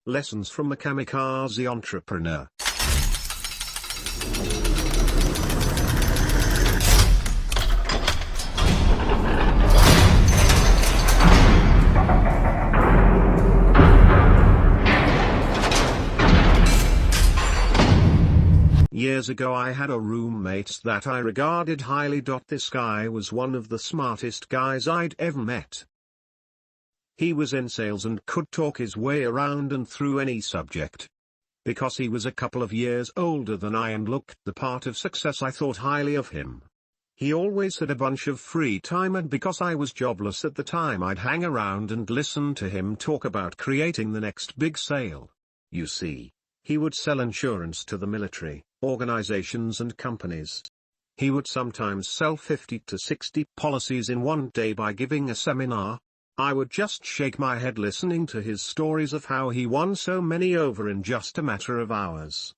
Lessons from a Kamikaze Entrepreneur. Years ago I had a roommate that I regarded highly. This guy was one of the smartest guys I'd ever met. He was in sales and could talk his way around and through any subject. Because he was a couple of years older than I and looked the part of success, I thought highly of him. He always had a bunch of free time, and because I was jobless at the time, I'd hang around and listen to him talk about creating the next big sale. You see, he would sell insurance to the military, organizations and companies. He would sometimes sell 50 to 60 policies in one day by giving a seminar. I would just shake my head listening to his stories of how he won so many over in just a matter of hours.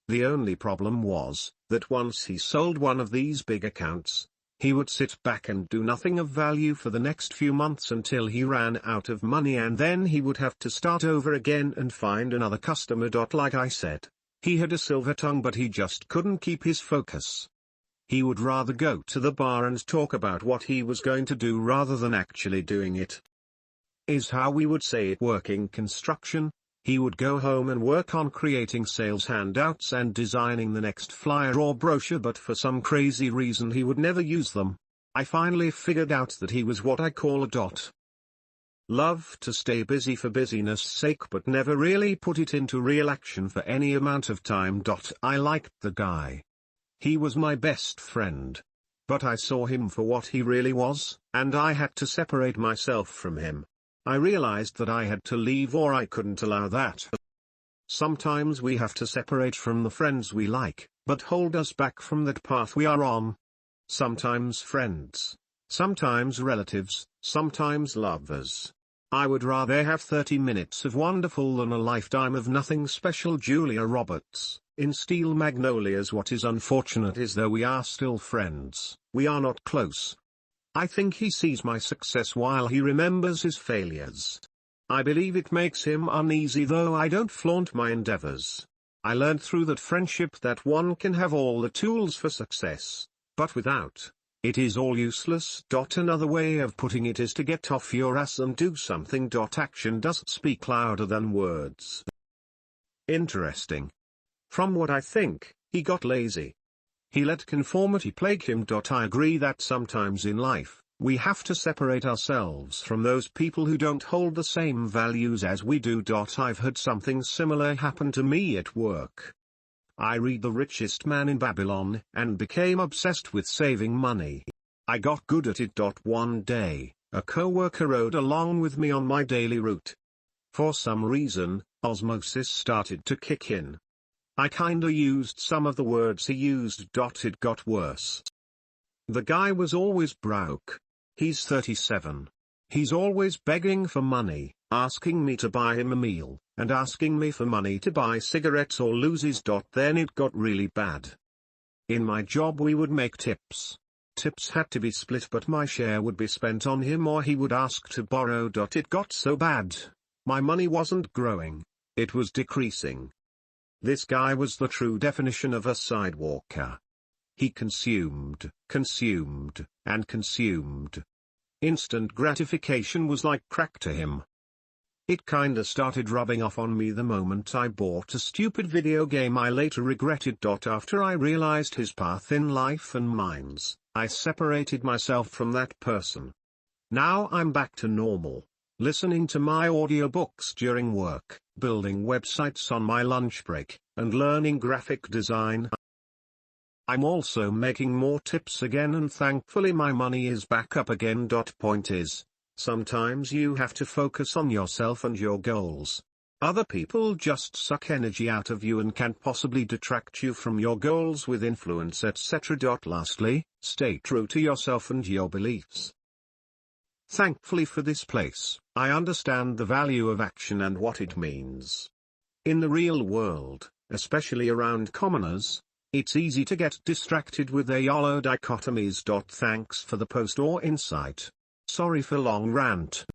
The only problem was, that once he sold one of these big accounts, he would sit back and do nothing of value for the next few months until he ran out of money, and then he would have to start over again and find another customer. Like I said, he had a silver tongue, but he just couldn't keep his focus. He would rather go to the bar and talk about what he was going to do rather than actually doing it. Is how we would say it working construction. He would go home and work on creating sales handouts and designing the next flyer or brochure, but for some crazy reason he would never use them. I finally figured out that he was what I call a love to stay busy for busyness' sake, but never really put it into real action for any amount of time. I liked the guy. He was my best friend. But I saw him for what he really was, and I had to separate myself from him. I realized that I had to leave, or I couldn't allow that. Sometimes we have to separate from the friends we like, but hold us back from that path we are on. Sometimes friends, sometimes relatives, sometimes lovers. I would rather have 30 minutes of wonderful than a lifetime of nothing special. Julia Roberts, in Steel Magnolias. What is unfortunate is, though we are still friends, we are not close. I think he sees my success while he remembers his failures. I believe it makes him uneasy, though I don't flaunt my endeavors. I learned through that friendship that one can have all the tools for success, but without it is all useless. Another way of putting it is to get off your ass and do something. Action does speak louder than words. Interesting. From what I think, he got lazy. He let conformity plague him. I agree that sometimes in life, we have to separate ourselves from those people who don't hold the same values as we do. I've had something similar happen to me at work. I read The Richest Man in Babylon and became obsessed with saving money. I got good at it. One day, a coworker rode along with me on my daily route. For some reason, osmosis started to kick in. I kinda used some of the words he used. It got worse. The guy was always broke. He's 37. He's always begging for money, asking me to buy him a meal, and asking me for money to buy cigarettes or loses. Then it got really bad. In my job we would make tips. Tips had to be split, but my share would be spent on him or he would ask to borrow. It got so bad. My money wasn't growing, it was decreasing. This guy was the true definition of a sidewalker. He consumed, and consumed. Instant gratification was like crack to him. It kinda started rubbing off on me the moment I bought a stupid video game I later regretted. After I realized his path in life and mine's, I separated myself from that person. Now I'm back to normal. Listening to my audiobooks during work, building websites on my lunch break, and learning graphic design. I'm also making more tips again, and thankfully my money is back up again. Point is, sometimes you have to focus on yourself and your goals. Other people just suck energy out of you and can possibly detract you from your goals with influence, etc. Lastly, stay true to yourself and your beliefs. Thankfully for this place, I understand the value of action and what it means. In the real world, especially around commoners, it's easy to get distracted with a YOLO dichotomies. Thanks for the post or insight. Sorry for long rant.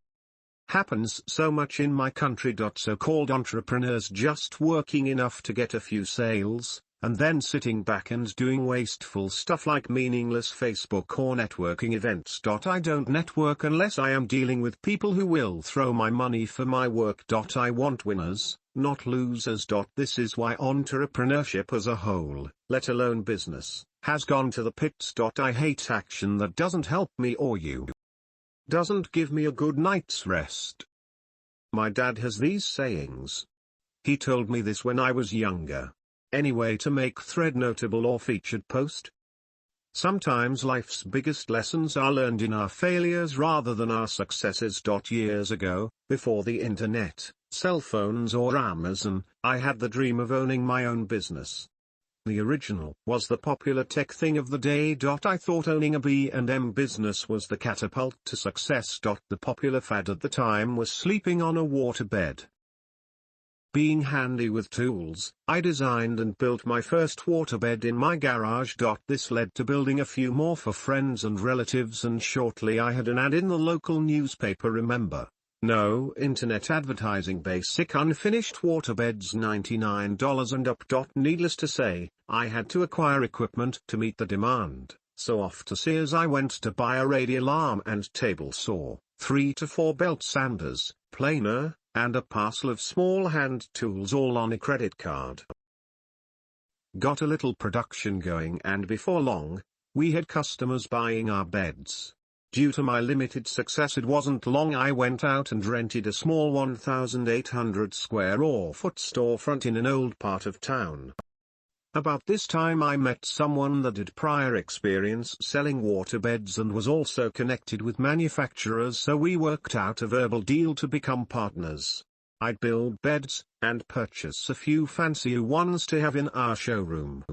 Happens so much in my country. So-called entrepreneurs just working enough to get a few sales, and then sitting back and doing wasteful stuff like meaningless Facebook or networking events. I don't network unless I am dealing with people who will throw my money for my work. I want winners, not losers. This is why entrepreneurship as a whole, let alone business, has gone to the pits. I hate action that doesn't help me or you. Doesn't give me a good night's rest. My dad has these sayings. He told me this when I was younger. Any way to make thread notable or featured post? Sometimes life's biggest lessons are learned in our failures rather than our successes. Years ago, before the internet, cell phones or Amazon, I had the dream of owning my own business. The original was the popular tech thing of the day. I thought owning a B&M business was the catapult to success. The popular fad at the time was sleeping on a waterbed. Being handy with tools, I designed and built my first waterbed in my garage. This led to building a few more for friends and relatives, and shortly I had an ad in the local newspaper. Remember, no internet advertising, basic unfinished waterbeds $99 and up. Needless to say, I had to acquire equipment to meet the demand, so off to Sears I went to buy a radial arm and table saw, 3 to 4 belt sanders, planer, and a parcel of small hand tools, all on a credit card. Got a little production going, and before long, we had customers buying our beds. Due to my limited success, it wasn't long I went out and rented a small 1,800 square or foot storefront in an old part of town. About this time I met someone that had prior experience selling waterbeds and was also connected with manufacturers, so we worked out a verbal deal to become partners. I'd build beds, and purchase a few fancier ones to have in our showroom.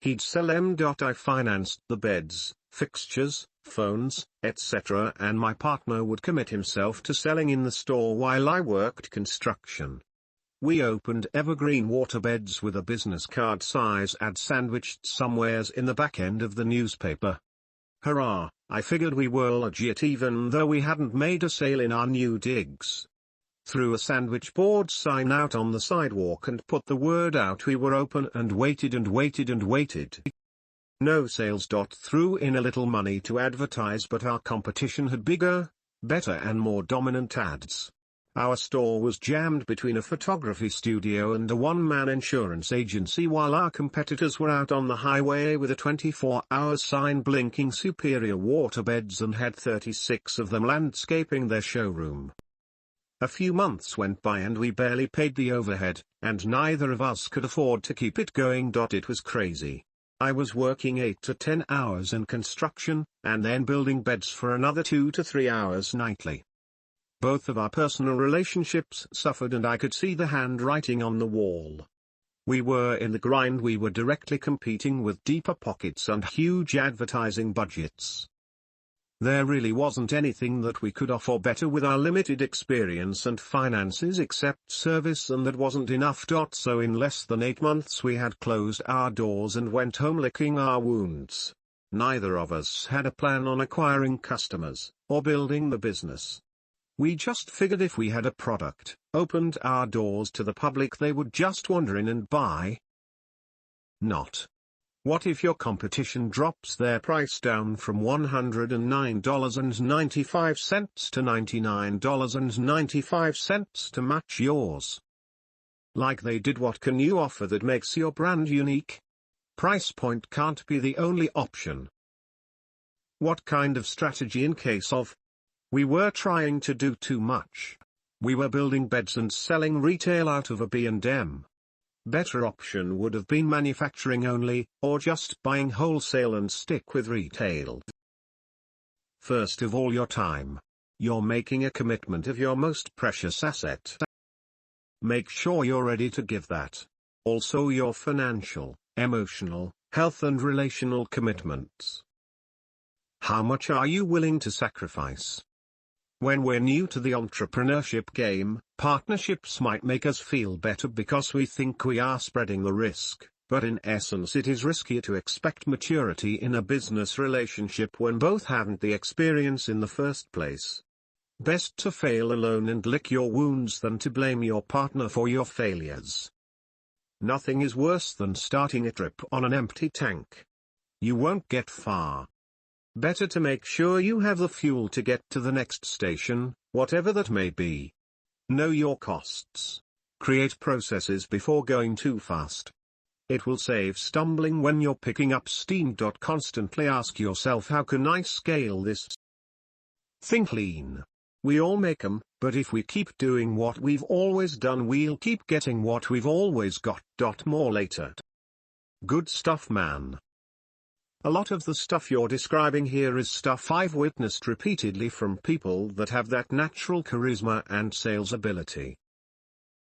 He'd sell them. I financed the beds, fixtures, phones, etc., and my partner would commit himself to selling in the store while I worked construction. We opened evergreen waterbeds with a business card size ad sandwiched somewheres in the back end of the newspaper. Hurrah, I figured we were legit even though we hadn't made a sale in our new digs. Threw a sandwich board sign out on the sidewalk and put the word out we were open, and waited and waited and waited. No sales. Threw in a little money to advertise, but our competition had bigger, better and more dominant ads. Our store was jammed between a photography studio and a one-man insurance agency, while our competitors were out on the highway with a 24-hour sign blinking superior waterbeds and had 36 of them landscaping their showroom. A few months went by and we barely paid the overhead, and neither of us could afford to keep it going. It was crazy. I was working 8 to 10 hours in construction, and then building beds for another 2 to 3 hours nightly. Both of our personal relationships suffered, and I could see the handwriting on the wall. We were in the grind. We were directly competing with deeper pockets and huge advertising budgets. There really wasn't anything that we could offer better with our limited experience and finances except service, and that wasn't enough. So in less than 8 months we had closed our doors and went home licking our wounds. Neither of us had a plan on acquiring customers, or building the business. We just figured if we had a product, opened our doors to the public, they would just wander in and buy. Not. What if your competition drops their price down from $109.95 to $99.95 to match yours? Like they did. What can you offer that makes your brand unique? Price point can't be the only option. What kind of strategy in case of? We were trying to do too much. We were building beds and selling retail out of a B&M. Better option would have been manufacturing only, or just buying wholesale and stick with retail. First of all, your time. You're making a commitment of your most precious asset. Make sure you're ready to give that. Also your financial, emotional, health and relational commitments. How much are you willing to sacrifice? When we're new to the entrepreneurship game, partnerships might make us feel better because we think we are spreading the risk, but in essence it is riskier to expect maturity in a business relationship when both haven't the experience in the first place. Best to fail alone and lick your wounds than to blame your partner for your failures. Nothing is worse than starting a trip on an empty tank. You won't get far. Better to make sure you have the fuel to get to the next station, whatever that may be. Know your costs. Create processes before going too fast. It will save stumbling when you're picking up steam. Constantly ask yourself, how can I scale this? Think lean. We all make 'em, but if we keep doing what we've always done, we'll keep getting what we've always got. More later. Good stuff, man. A lot of the stuff you're describing here is stuff I've witnessed repeatedly from people that have that natural charisma and sales ability.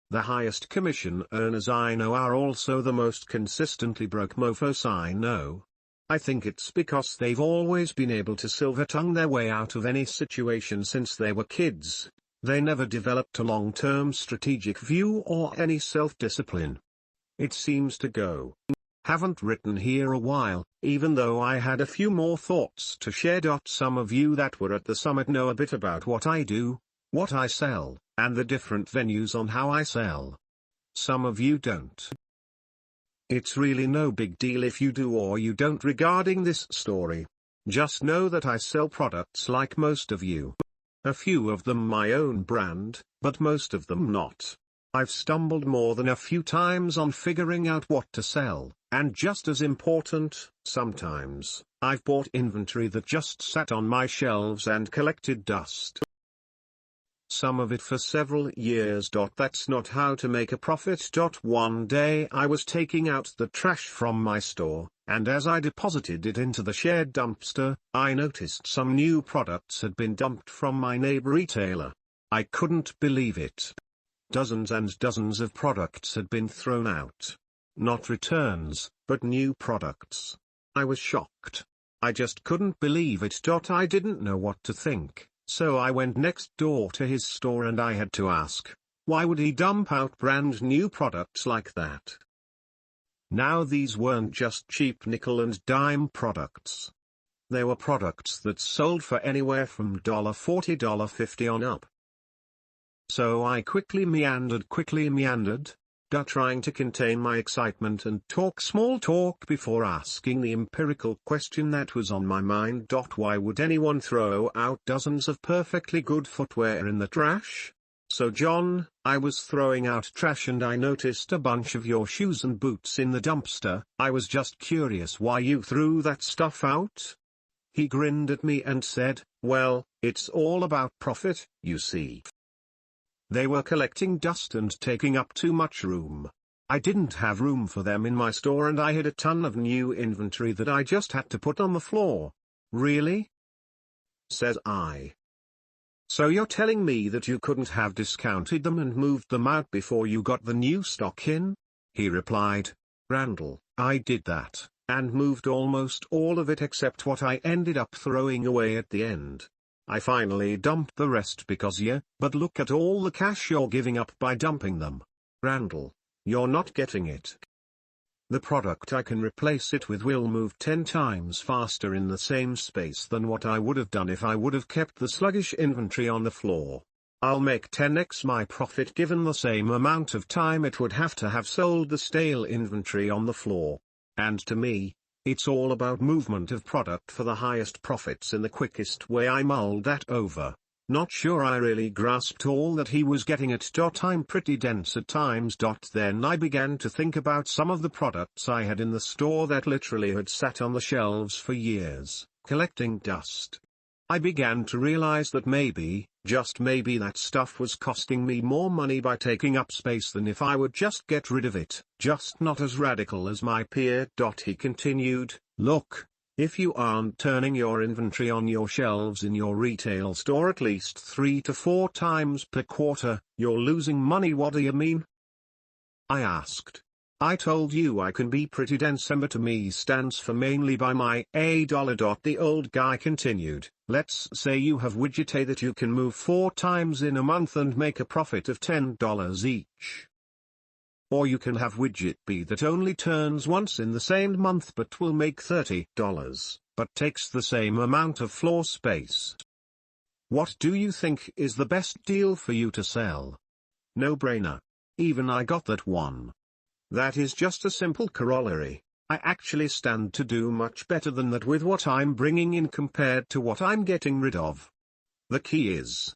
The highest commission earners I know are also the most consistently broke mofos I know. I think it's because they've always been able to silver-tongue their way out of any situation since they were kids. They never developed a long-term strategic view or any self-discipline. It seems to go. Haven't written here a while, even though I had a few more thoughts to share. Some of you that were at the summit know a bit about what I do, what I sell, and the different venues on how I sell. Some of you don't. It's really no big deal if you do or you don't regarding this story. Just know that I sell products like most of you. A few of them my own brand, but most of them not. I've stumbled more than a few times on figuring out what to sell, and just as important, sometimes, I've bought inventory that just sat on my shelves and collected dust. Some of it for several years. That's not how to make a profit. One day I was taking out the trash from my store, and as I deposited it into the shared dumpster, I noticed some new products had been dumped from my neighbor retailer. I couldn't believe it. Dozens and dozens of products had been thrown out. Not returns, but new products. I was shocked. I just couldn't believe it. I didn't know what to think. So I went next door to his store and I had to ask, why would he dump out brand new products like that? Now these weren't just cheap nickel and dime products. They were products that sold for anywhere from $40, $50 on up. So I quickly meandered, trying to contain my excitement and talk small talk before asking the empirical question that was on my mind. Why would anyone throw out dozens of perfectly good footwear in the trash? So John, I was throwing out trash and I noticed a bunch of your shoes and boots in the dumpster. I was just curious why you threw that stuff out. He grinned at me and said, well, it's all about profit, you see. They were collecting dust and taking up too much room. I didn't have room for them in my store and I had a ton of new inventory that I just had to put on the floor. Really? Says I. So you're telling me that you couldn't have discounted them and moved them out before you got the new stock in? He replied, Randall, I did that, and moved almost all of it except what I ended up throwing away at the end. I finally dumped the rest because but look at all the cash you're giving up by dumping them. Randall, you're not getting it. The product I can replace it with will move 10 times faster in the same space than what I would have done if I would have kept the sluggish inventory on the floor. I'll make 10x my profit given the same amount of time it would have to have sold the stale inventory on the floor. And to me, it's all about movement of product for the highest profits in the quickest way. I mulled that over, not sure I really grasped all that he was getting at. I'm pretty dense at times. Then I began to think about some of the products I had in the store that literally had sat on the shelves for years, collecting dust. I began to realize that maybe, just maybe, that stuff was costing me more money by taking up space than if I would just get rid of it, just not as radical as my peer. He continued, look, if you aren't turning your inventory on your shelves in your retail store at least 3 to 4 times per quarter, you're losing money. What do you mean? I asked. I told you I can be pretty dense. Ember to me stands for mainly by my $. The old guy continued, let's say you have widget A that you can move 4 times in a month and make a profit of $10 each. Or you can have widget B that only turns once in the same month but will make $30, but takes the same amount of floor space. What do you think is the best deal for you to sell? No brainer. Even I got that one. That is just a simple corollary. I actually stand to do much better than that with what I'm bringing in compared to what I'm getting rid of. The key is,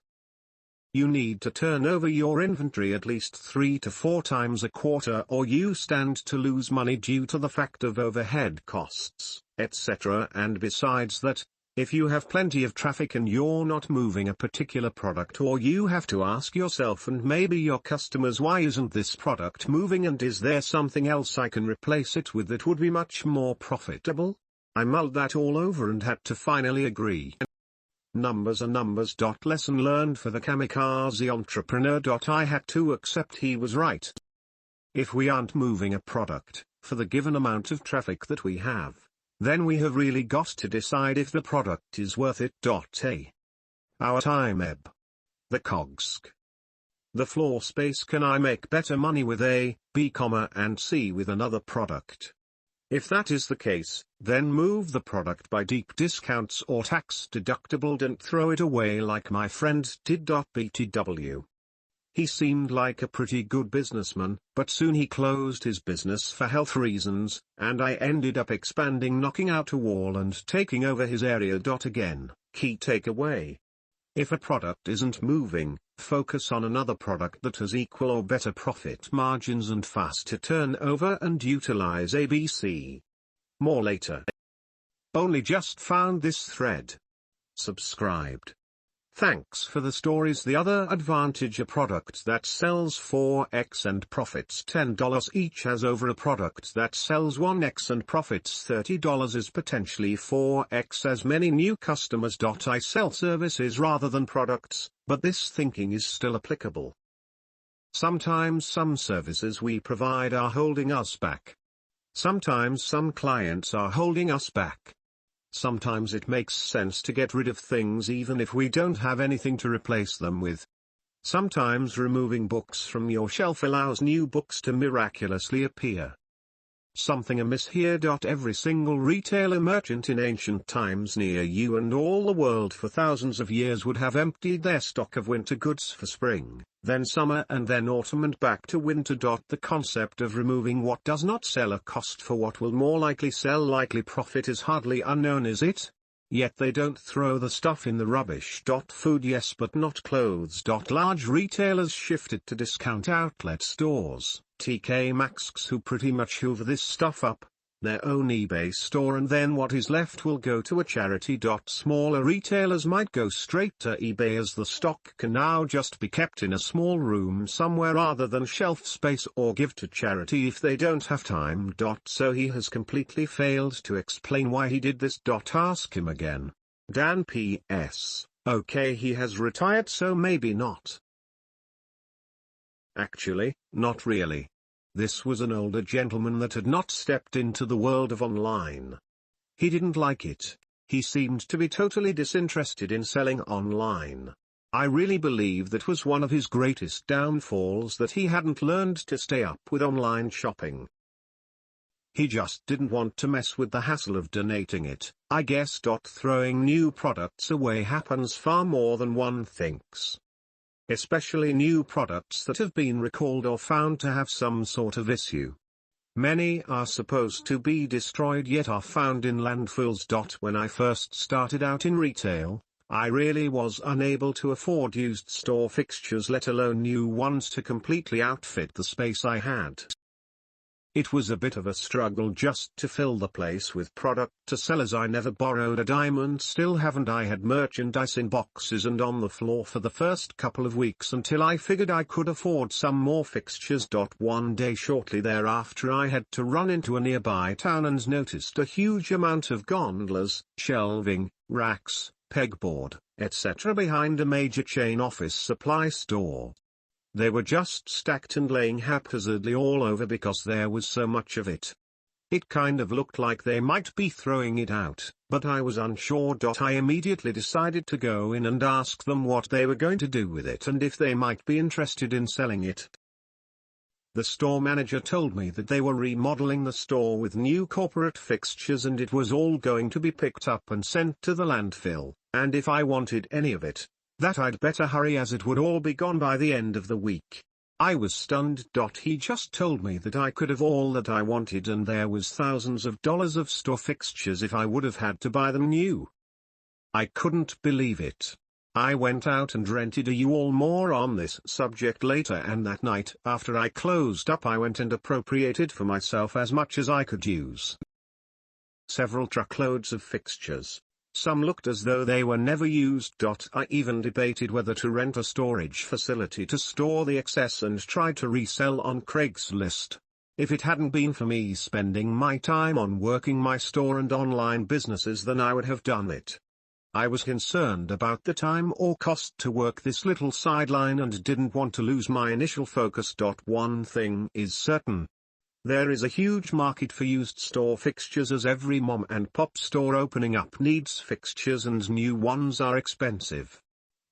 you need to turn over your inventory at least 3 to 4 times a quarter, or you stand to lose money due to the fact of overhead costs, etc. And besides that, if you have plenty of traffic and you're not moving a particular product, or you have to ask yourself and maybe your customers, why isn't this product moving, and is there something else I can replace it with that would be much more profitable? I mulled that all over and had to finally agree. Numbers are numbers. Lesson learned for the Kamikaze Entrepreneur. I had to accept he was right. If we aren't moving a product, for the given amount of traffic that we have, then we have really got to decide if the product is worth it. A. Our time ebb. The cogs. The floor space. Can I make better money with A, B, and C with another product? If that is the case, then move the product by deep discounts or tax deductible. Don't throw it away like my friend did. BTW. He seemed like a pretty good businessman, but soon he closed his business for health reasons, and I ended up expanding, knocking out a wall and taking over his area. Again, key takeaway. If a product isn't moving, focus on another product that has equal or better profit margins and faster turnover, and utilize ABC. More later. Only just found this thread. Subscribed. Thanks for the stories. The other advantage: a product that sells 4x and profits $10 each has over a product that sells 1x and profits $30 is potentially 4x as many new customers. I sell services rather than products, but this thinking is still applicable. Sometimes some services we provide are holding us back. Sometimes some clients are holding us back. Sometimes it makes sense to get rid of things even if we don't have anything to replace them with. Sometimes removing books from your shelf allows new books to miraculously appear. Something amiss here. Every single retailer merchant in ancient times near you and all the world for thousands of years would have emptied their stock of winter goods for spring, then summer, and then autumn, and back to winter. The concept of removing what does not sell a cost for what will more likely sell, likely profit, is hardly unknown, is it? Yet they don't throw the stuff in the rubbish. Food yes, but not clothes. Large retailers shifted to discount outlet stores, TK Maxx, who pretty much hoover this stuff up, their own eBay store, and then what is left will go to a charity. Smaller retailers might go straight to eBay, as the stock can now just be kept in a small room somewhere rather than shelf space, or give to charity if they don't have time. So he has completely failed to explain why he did this. Ask him again. Dan P.S. Okay, he has retired, so maybe not. Actually, not really. This was an older gentleman that had not stepped into the world of online. He didn't like it. He seemed to be totally disinterested in selling online. I really believe that was one of his greatest downfalls, that he hadn't learned to stay up with online shopping. He just didn't want to mess with the hassle of donating it, I guess. Throwing new products away happens far more than one thinks. Especially new products that have been recalled or found to have some sort of issue. Many are supposed to be destroyed yet are found in landfills. When I first started out in retail, I really was unable to afford used store fixtures, let alone new ones, to completely outfit the space I had. It was a bit of a struggle just to fill the place with product to sell, as I never borrowed a dime and still haven't. I had merchandise in boxes and on the floor for the first couple of weeks until I figured I could afford some more fixtures. One day shortly thereafter I had to run into a nearby town and noticed a huge amount of gondolas, shelving, racks, pegboard, etc. behind a major chain office supply store. They were just stacked and laying haphazardly all over because there was so much of it. It kind of looked like they might be throwing it out, but I was unsure. I immediately decided to go in and ask them what they were going to do with it and if they might be interested in selling it. The store manager told me that they were remodeling the store with new corporate fixtures and it was all going to be picked up and sent to the landfill, and if I wanted any of it, that I'd better hurry as it would all be gone by the end of the week. I was stunned. He just told me that I could have all that I wanted and there was thousands of dollars of store fixtures if I would have had to buy them new. I couldn't believe it. I went out and rented a U-Haul. More on this subject later, and that night after I closed up I went and appropriated for myself as much as I could use. Several truckloads of fixtures. Some looked as though they were never used. I even debated whether to rent a storage facility to store the excess and try to resell on Craigslist. If it hadn't been for me spending my time on working my store and online businesses, then I would have done it. I was concerned about the time or cost to work this little sideline and didn't want to lose my initial focus. One thing is certain. There is a huge market for used store fixtures, as every mom and pop store opening up needs fixtures and new ones are expensive.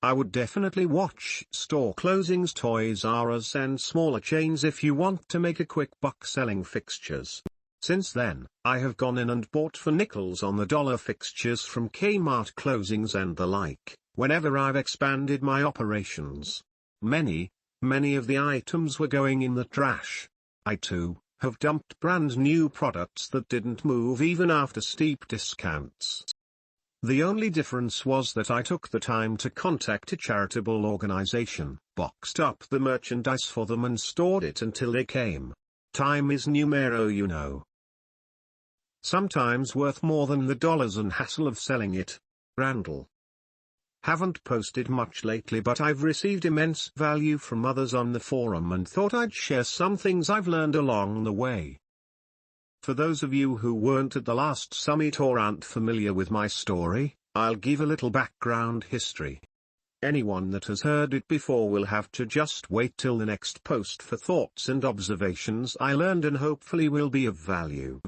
I would definitely watch store closings, Toys R Us and smaller chains if you want to make a quick buck selling fixtures. Since then, I have gone in and bought for nickels on the dollar fixtures from Kmart closings and the like, whenever I've expanded my operations. Many of the items were going in the trash. I too have dumped brand new products that didn't move even after steep discounts. The only difference was that I took the time to contact a charitable organization, boxed up the merchandise for them and stored it until they came. Time is numero, you know. Sometimes worth more than the dollars and hassle of selling it. Randall. Haven't posted much lately, but I've received immense value from others on the forum and thought I'd share some things I've learned along the way. For those of you who weren't at the last summit or aren't familiar with my story, I'll give a little background history. Anyone that has heard it before will have to just wait till the next post for thoughts and observations I learned and hopefully will be of value.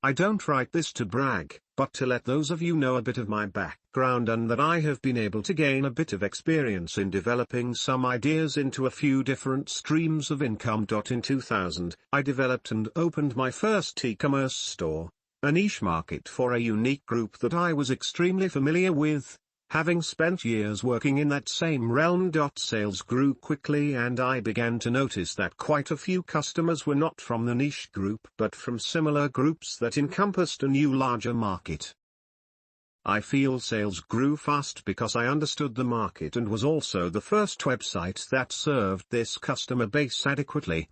I don't write this to brag, but to let those of you know a bit of my background and that I have been able to gain a bit of experience in developing some ideas into a few different streams of income. In 2000, I developed and opened my first e-commerce store, a niche market for a unique group that I was extremely familiar with. Having spent years working in that same realm, sales grew quickly and I began to notice that quite a few customers were not from the niche group but from similar groups that encompassed a new larger market. I feel sales grew fast because I understood the market and was also the first website that served this customer base adequately.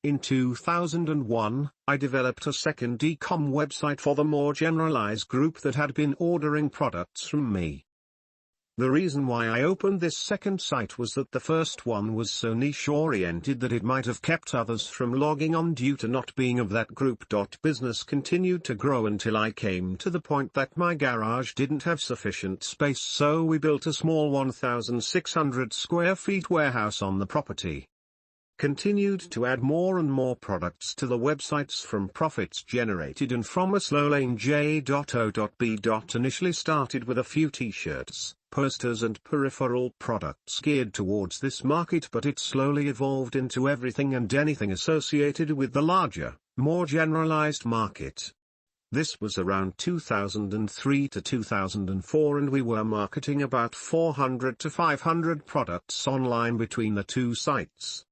In 2001, I developed a second e-com website for the more generalized group that had been ordering products from me. The reason why I opened this second site was that the first one was so niche-oriented that it might have kept others from logging on due to not being of that group. Business continued to grow until I came to the point that my garage didn't have sufficient space, so we built a small 1,600 square feet warehouse on the property. Continued to add more and more products to the websites from profits generated and from a slow lane. J.O.B. Initially started with a few t-shirts, posters and peripheral products geared towards this market, but it slowly evolved into everything and anything associated with the larger, more generalized market. This was around 2003 to 2004 and we were marketing about 400 to 500 products online between the two sites.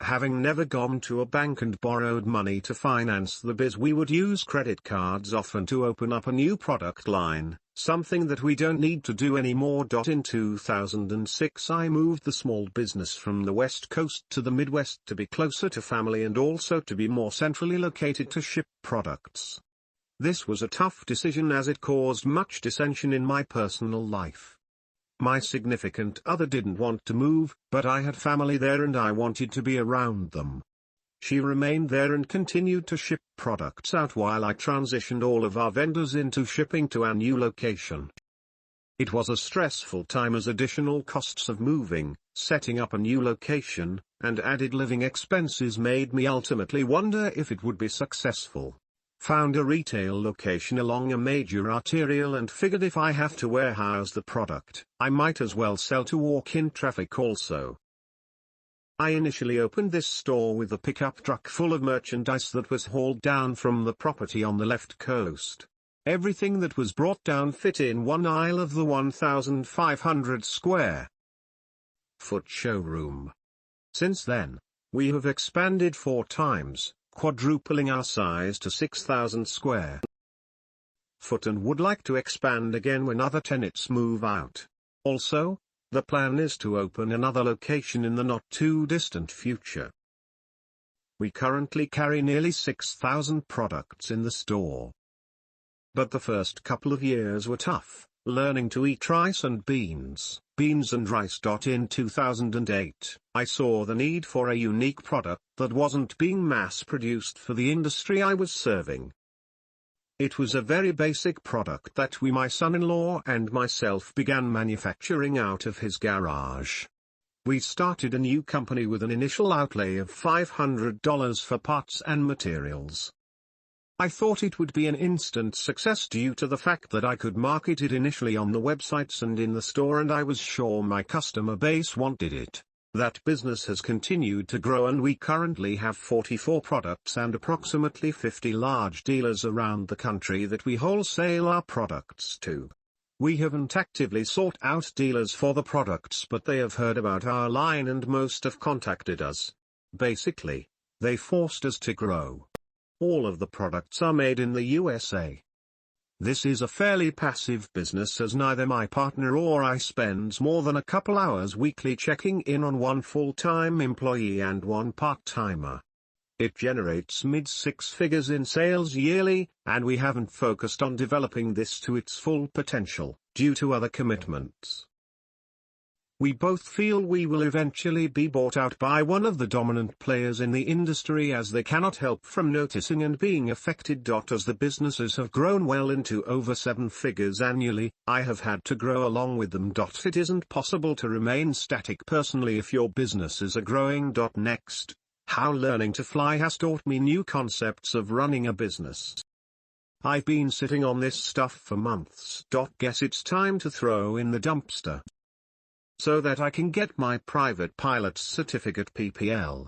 Having never gone to a bank and borrowed money to finance the biz, we would use credit cards often to open up a new product line, something that we don't need to do anymore. In 2006 I moved the small business from the West Coast to the Midwest to be closer to family and also to be more centrally located to ship products. This was a tough decision as it caused much dissension in my personal life. My significant other didn't want to move, but I had family there and I wanted to be around them. She remained there and continued to ship products out while I transitioned all of our vendors into shipping to our new location. It was a stressful time as additional costs of moving, setting up a new location, and added living expenses made me ultimately wonder if it would be successful. Found a retail location along a major arterial and figured if I have to warehouse the product, I might as well sell to walk-in traffic also. I initially opened this store with a pickup truck full of merchandise that was hauled down from the property on the left coast. Everything that was brought down fit in one aisle of the 1,500 square foot showroom. Since then, we have expanded 4 times, quadrupling our size to 6,000 square foot and would like to expand again when other tenants move out. Also, the plan is to open another location in the not-too-distant future. We currently carry nearly 6,000 products in the store. But the first couple of years were tough, learning to eat rice and beans and rice. In 2008, I saw the need for a unique product that wasn't being mass-produced for the industry I was serving. It was a very basic product that my son-in-law and myself began manufacturing out of his garage. We started a new company with an initial outlay of $500 for parts and materials. I thought it would be an instant success due to the fact that I could market it initially on the websites and in the store, and I was sure my customer base wanted it. That business has continued to grow, and we currently have 44 products and approximately 50 large dealers around the country that we wholesale our products to. We haven't actively sought out dealers for the products, but they have heard about our line and most have contacted us. Basically, they forced us to grow. All of the products are made in the USA. This is a fairly passive business, as neither my partner or I spends more than a couple hours weekly checking in on one full-time employee and one part-timer. It generates mid-6 figures in sales yearly, and we haven't focused on developing this to its full potential, due to other commitments. We both feel we will eventually be bought out by one of the dominant players in the industry, as they cannot help from noticing and being affected. As the businesses have grown well into over 7 figures annually, I have had to grow along with them. It isn't possible to remain static personally if your businesses are growing. Next, how learning to fly has taught me new concepts of running a business. I've been sitting on this stuff for months. Guess it's time to throw in the dumpster, so that I can get my private pilot's certificate PPL.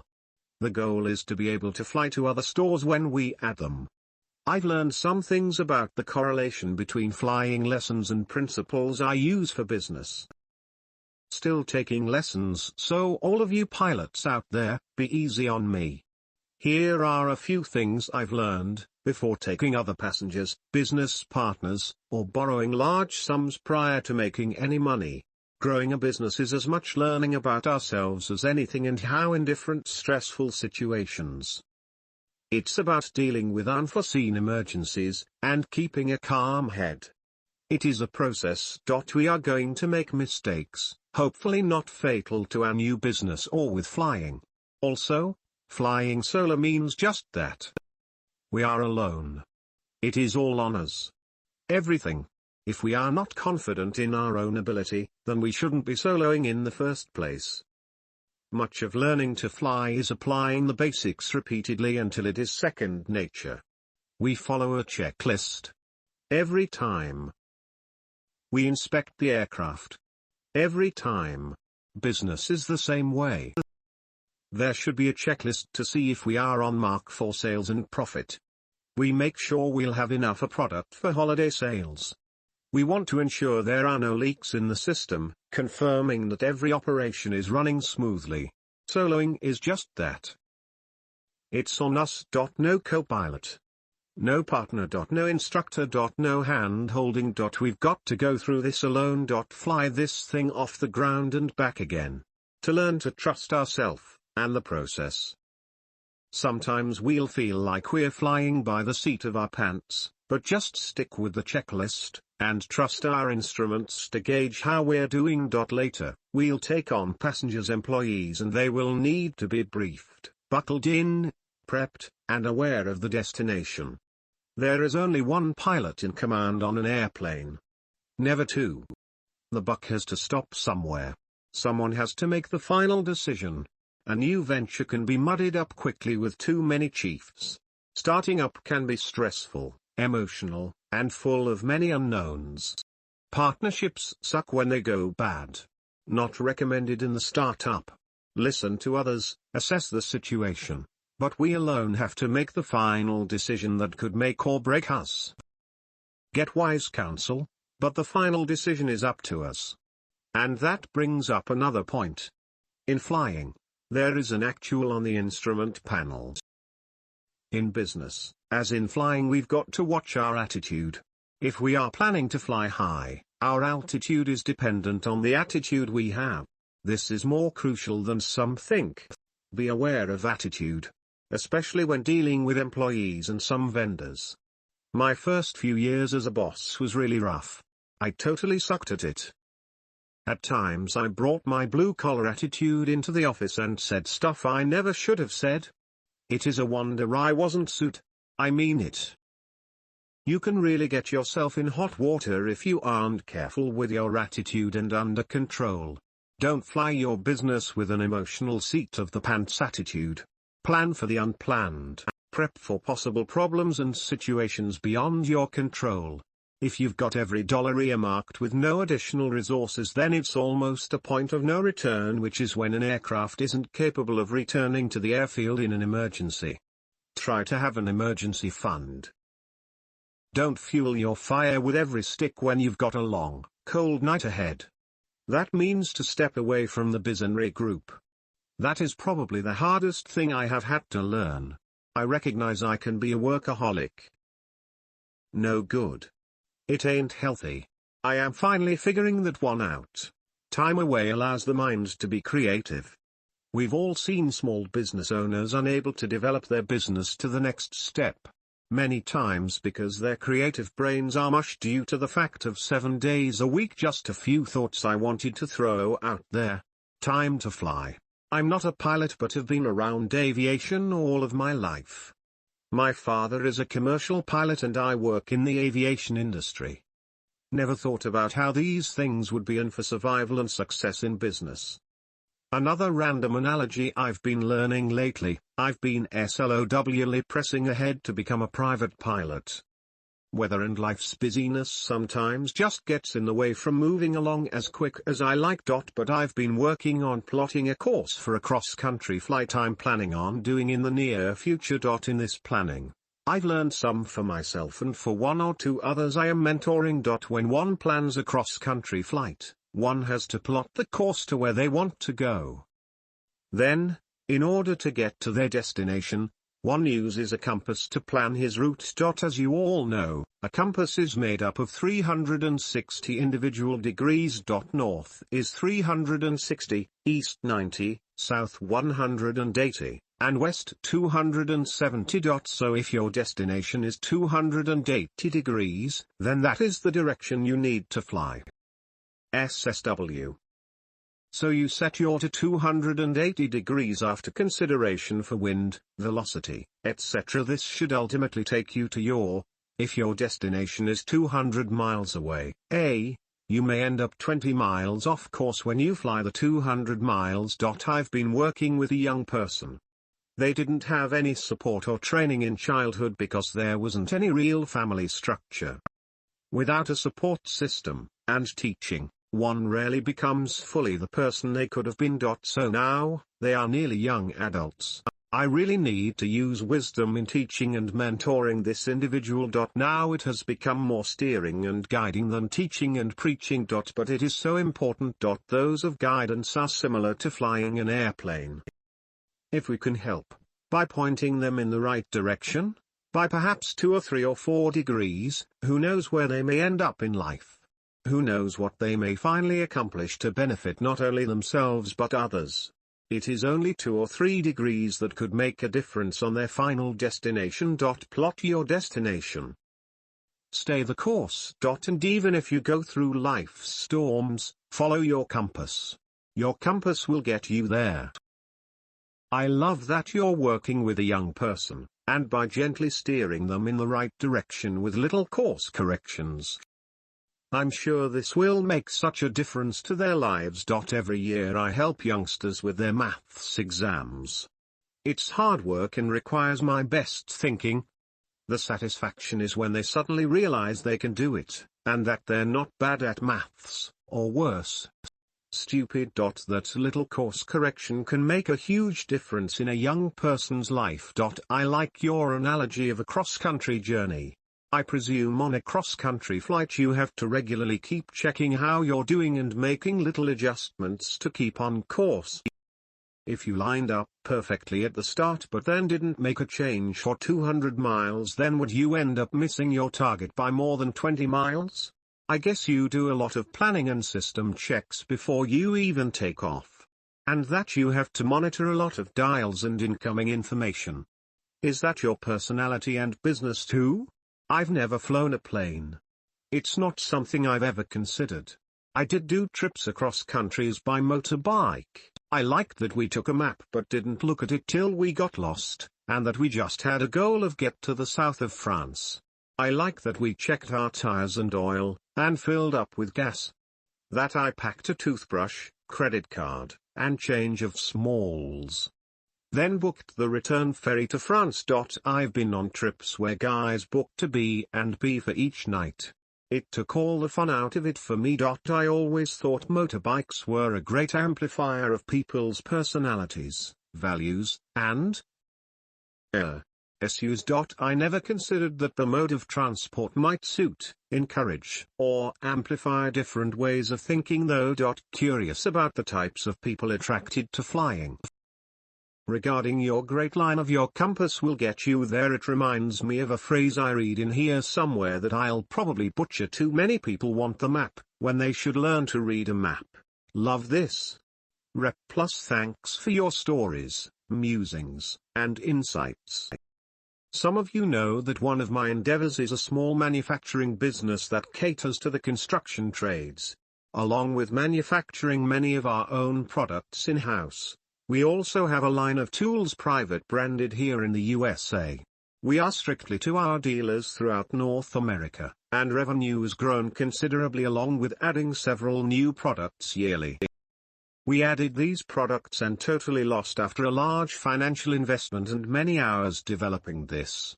The goal is to be able to fly to other stores when we add them. I've learned some things about the correlation between flying lessons and principles I use for business. Still taking lessons, so all of you pilots out there, be easy on me. Here are a few things I've learned before taking other passengers, business partners, or borrowing large sums prior to making any money. Growing a business is as much learning about ourselves as anything, and how in different stressful situations. It's about dealing with unforeseen emergencies, and keeping a calm head. It is a process. We are going to make mistakes, hopefully not fatal to our new business or with flying. Also, flying solo means just that. We are alone. It is all on us. Everything. If we are not confident in our own ability, then we shouldn't be soloing in the first place. Much of learning to fly is applying the basics repeatedly until it is second nature. We follow a checklist every time we inspect the aircraft. Every time. Business is the same way. There should be a checklist to see if we are on mark for sales and profit. We make sure we'll have enough a product for holiday sales. We want to ensure there are no leaks in the system, confirming that every operation is running smoothly. Soloing is just that. It's on us. No co-pilot. No partner. No instructor. No hand-holding. We've got to go through this alone. Fly this thing off the ground and back again. To learn to trust ourselves, and the process. Sometimes we'll feel like we're flying by the seat of our pants, but just stick with the checklist, and trust our instruments to gauge how we're doing. Later, we'll take on passengers, employees, and they will need to be briefed, buckled in, prepped, and aware of the destination. There is only one pilot in command on an airplane. Never two. The buck has to stop somewhere. Someone has to make the final decision. A new venture can be muddied up quickly with too many chiefs. Starting up can be stressful, emotional, and full of many unknowns. Partnerships suck when they go bad. Not recommended in the startup. Listen to others, assess the situation. But we alone have to make the final decision that could make or break us. Get wise counsel, but the final decision is up to us. And that brings up another point. In flying, there is an actual on the instrument panel. In business, as in flying, we've got to watch our attitude. If we are planning to fly high, our altitude is dependent on the attitude we have. This is more crucial than some think. Be aware of attitude, especially when dealing with employees and some vendors. My first few years as a boss was really rough. I totally sucked at it. At times I brought my blue-collar attitude into the office and said stuff I never should have said. It is a wonder I wasn't sued. I mean it. You can really get yourself in hot water if you aren't careful with your attitude and under control. Don't fly your business with an emotional seat of the pants attitude. Plan for the unplanned. Prep for possible problems and situations beyond your control. If you've got every dollar earmarked with no additional resources, then it's almost a point of no return, which is when an aircraft isn't capable of returning to the airfield in an emergency. Try to have an emergency fund. Don't fuel your fire with every stick when you've got a long, cold night ahead. That means to step away from the biz and regroup. That is probably the hardest thing I have had to learn. I recognize I can be a workaholic. No good. It ain't healthy. I am finally figuring that one out. Time away allows the mind to be creative. We've all seen small business owners unable to develop their business to the next step. Many times because their creative brains are mush due to the fact of 7 days a week. Just a few thoughts I wanted to throw out there. Time to fly. I'm not a pilot but have been around aviation all of my life. My father is a commercial pilot and I work in the aviation industry. Never thought about how these things would be in for survival and success in business. Another random analogy I've been learning lately, I've been slowly pressing ahead to become a private pilot. Weather and life's busyness sometimes just gets in the way from moving along as quick as I like. But I've been working on plotting a course for a cross-country flight I'm planning on doing in the near future. In this planning, I've learned some for myself and for one or two others I am mentoring. When one plans a cross-country flight, one has to plot the course to where they want to go. Then, in order to get to their destination, one uses a compass to plan his route. As you all know, a compass is made up of 360 individual degrees. North is 360, east 90, south 180, and west 270. So if your destination is 280 degrees, then that is the direction you need to fly. SSW. So you set your to 280 degrees after consideration for wind, velocity, etc. This should ultimately take you to if your destination is 200 miles away, you may end up 20 miles off course when you fly the 200 miles. I've been working with a young person. They didn't have any support or training in childhood because there wasn't any real family structure. Without a support system, and teaching, one rarely becomes fully the person they could have been. So now, they are nearly young adults. I really need to use wisdom in teaching and mentoring this individual. Now it has become more steering and guiding than teaching and preaching. But it is so important. Those of guidance are similar to flying an airplane. If we can help, by pointing them in the right direction, by perhaps 2 or 3 or 4 degrees, who knows where they may end up in life? Who knows what they may finally accomplish to benefit not only themselves but others? It is only 2 or 3 degrees that could make a difference on their final destination. Plot your destination. Stay the course. And even if you go through life's storms, follow your compass. Your compass will get you there. I love that you're working with a young person, and by gently steering them in the right direction with little course corrections. I'm sure this will make such a difference to their lives. Every year I help youngsters with their maths exams. It's hard work and requires my best thinking. The satisfaction is when they suddenly realize they can do it, and that they're not bad at maths, or worse, stupid. That little course correction can make a huge difference in a young person's life. I like your analogy of a cross-country journey. I presume on a cross-country flight you have to regularly keep checking how you're doing and making little adjustments to keep on course. If you lined up perfectly at the start but then didn't make a change for 200 miles, then would you end up missing your target by more than 20 miles? I guess you do a lot of planning and system checks before you even take off. And that you have to monitor a lot of dials and incoming information. Is that your personality and business too? I've never flown a plane. It's not something I've ever considered. I did do trips across countries by motorbike. I liked that we took a map but didn't look at it till we got lost, and that we just had a goal of get to the south of France. I like that we checked our tires and oil, and filled up with gas. That I packed a toothbrush, credit card, and change of smalls. Then booked the return ferry to France. I've been on trips where guys booked a B&B for each night. It took all the fun out of it for me. I always thought motorbikes were a great amplifier of people's personalities, values, and issues. I never considered that the mode of transport might suit, encourage, or amplify different ways of thinking though. Curious about the types of people attracted to flying. Regarding your great line of your compass will get you there, it reminds me of a phrase I read in here somewhere that I'll probably butcher. Too many people want the map, when they should learn to read a map. Love this. Rep plus thanks for your stories, musings, and insights. Some of you know that one of my endeavors is a small manufacturing business that caters to the construction trades. Along with manufacturing many of our own products in-house, we also have a line of tools private branded here in the USA. We are strictly to our dealers throughout North America, and revenue has grown considerably along with adding several new products yearly. We added these products and totally lost after a large financial investment and many hours developing this.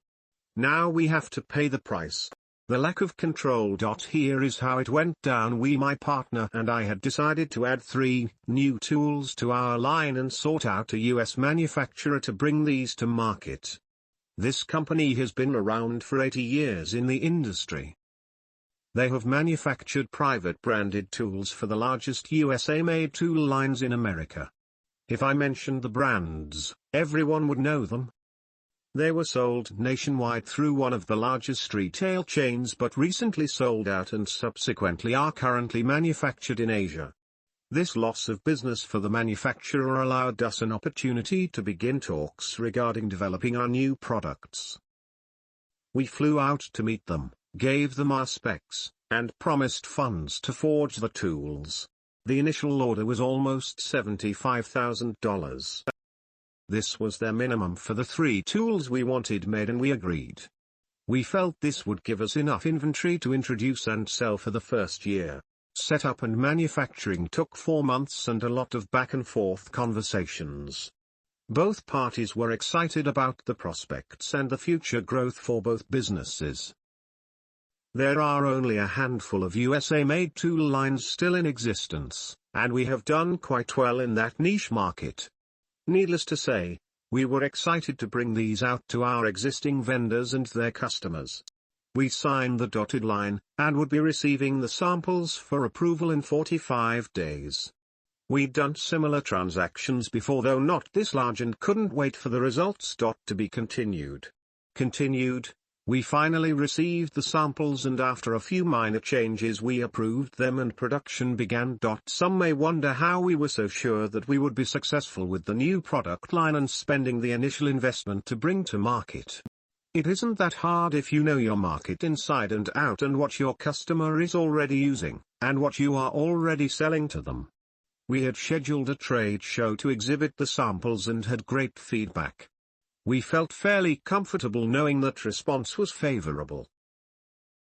Now we have to pay the price. The lack of control. Here is how it went down. My partner and I had decided to add 3 new tools to our line and sought out a US manufacturer to bring these to market. This company has been around for 80 years in the industry. They have manufactured private branded tools for the largest USA-made tool lines in America. If I mentioned the brands, everyone would know them. They were sold nationwide through one of the largest retail chains but recently sold out and subsequently are currently manufactured in Asia. This loss of business for the manufacturer allowed us an opportunity to begin talks regarding developing our new products. We flew out to meet them, gave them our specs, and promised funds to forge the tools. The initial order was almost $75,000. This was their minimum for the 3 tools we wanted made, and we agreed. We felt this would give us enough inventory to introduce and sell for the first year. Setup and manufacturing took 4 months and a lot of back and forth conversations. Both parties were excited about the prospects and the future growth for both businesses. There are only a handful of USA-made tool lines still in existence, and we have done quite well in that niche market. Needless to say, we were excited to bring these out to our existing vendors and their customers. We signed the dotted line, and would be receiving the samples for approval in 45 days. We'd done similar transactions before, though not this large, and couldn't wait for the results. To be continued. We finally received the samples, and after a few minor changes we approved them and production began. Some may wonder how we were so sure that we would be successful with the new product line and spending the initial investment to bring to market. It isn't that hard if you know your market inside and out and what your customer is already using, and what you are already selling to them. We had scheduled a trade show to exhibit the samples and had great feedback. We felt fairly comfortable knowing that response was favorable.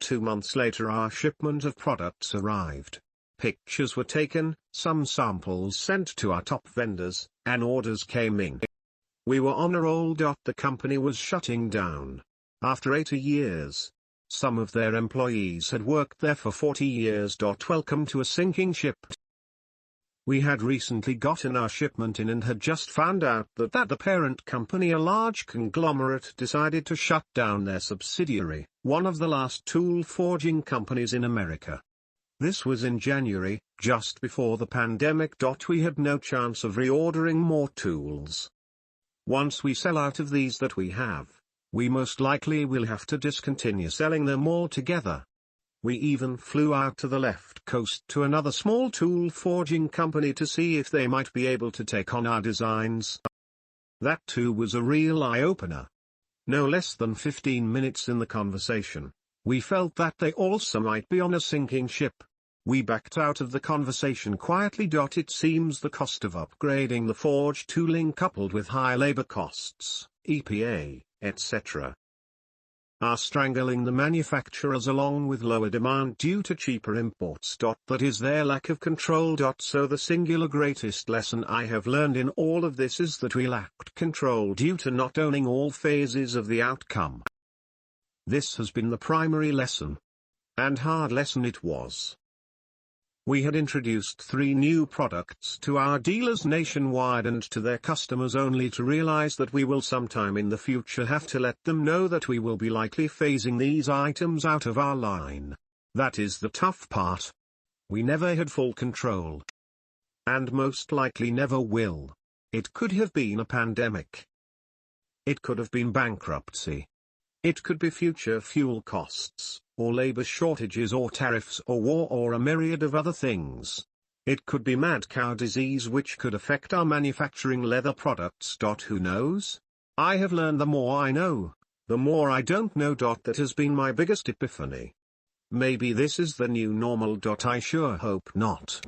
2 months later our shipment of products arrived. Pictures were taken, some samples sent to our top vendors, and orders came in. We were on a roll. The company was shutting down. After 80 years. Some of their employees had worked there for 40 years. Welcome to a sinking ship. We had recently gotten our shipment in and had just found out that the parent company, a large conglomerate, decided to shut down their subsidiary, one of the last tool forging companies in America. This was in January, just before the pandemic. We had no chance of reordering more tools. Once we sell out of these that we have, we most likely will have to discontinue selling them altogether. We even flew out to the left coast to another small tool forging company to see if they might be able to take on our designs. That too was a real eye-opener. No less than 15 minutes in the conversation, we felt that they also might be on a sinking ship. We backed out of the conversation quietly. It seems the cost of upgrading the forge tooling coupled with high labor costs, EPA, etc., are strangling the manufacturers along with lower demand due to cheaper imports. That is their lack of control. So the singular greatest lesson I have learned in all of this is that we lacked control due to not owning all phases of the outcome. This has been the primary lesson. And hard lesson it was. We had introduced 3 new products to our dealers nationwide and to their customers, only to realize that we will sometime in the future have to let them know that we will be likely phasing these items out of our line. That is the tough part. We never had full control. And most likely never will. It could have been a pandemic. It could have been bankruptcy. It could be future fuel costs, or labor shortages, or tariffs, or war, or a myriad of other things. It could be mad cow disease, which could affect our manufacturing leather products. Who knows? I have learned the more I know, the more I don't know. That has been my biggest epiphany. Maybe this is the new normal. I sure hope not.